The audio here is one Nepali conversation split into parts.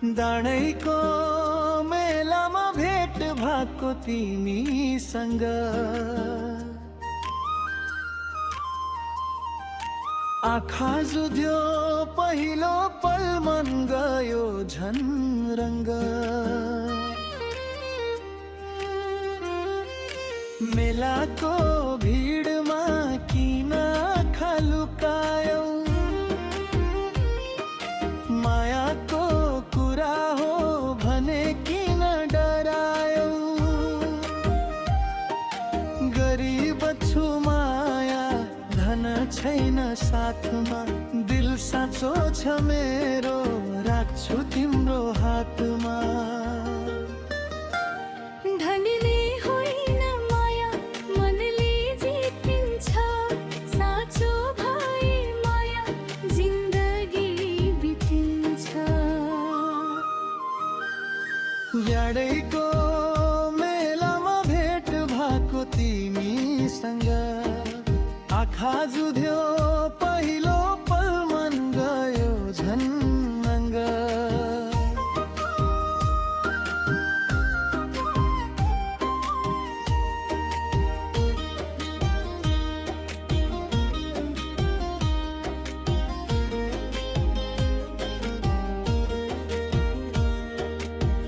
दाणैको मेलामा भेट भएको तिमीसँग, आँखा जुध्यो पहिलो पल मन गयो झन रंग। मेलाको भिडमा किन आँखा लुकायौ, मायाको कुरा हो भने किन डरायौ। गरिब छु माया धन छैन साथमा, दिल साँचो छ मेरो राख्छु तिम्रो हातमा। धनले होइन माया मनले जितिन्छ, साँचो भए माया जिन्दगी बितिन्छ। याडैको मेलामा भेट भएको तिमीसँग, आँखा जुध्यो पहिलो पल मन गयो झन्नङ्ग।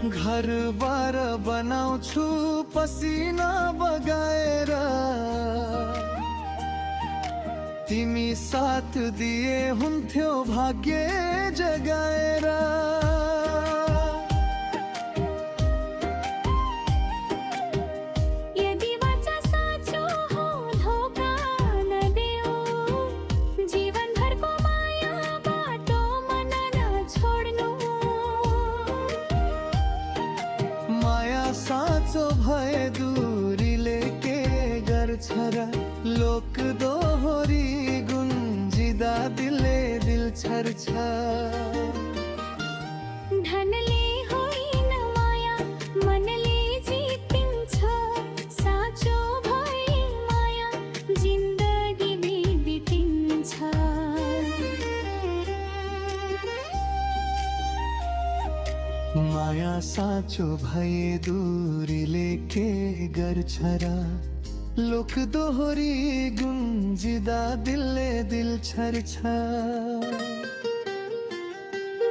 घरबार बनाउँछु पसिना बगाएर, तिमी साथ दिए हुन्थ्यो भाग्य जगाएर। यदि वाचा साँचो हो धोका नदेऊ, जीवनभरको माया बाटो मन नछोड्नु। माया साँचो भए दूरीले के गर्छ र, लोक दोहोरी गुन्जिदा दिलले दिल छर्छ। धनले होइन माया मनले जितिन्छ, साँचो भए माया जिन्दगी बितिन्छ। माया साँचो भए दूरीले के गर्छ र, लोक दोहोरी गुन्जिदा दिलले दिल छर्छ।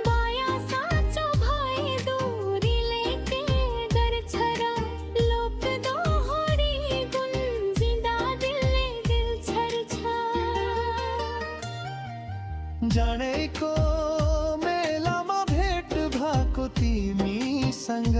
माया साँचो भए दूरीले के गर्छ र, लोक दोहोरी गुन्जिदा दिलले दिल छर्छ। जानेको मेलामा भेट भएको तिमीसँग।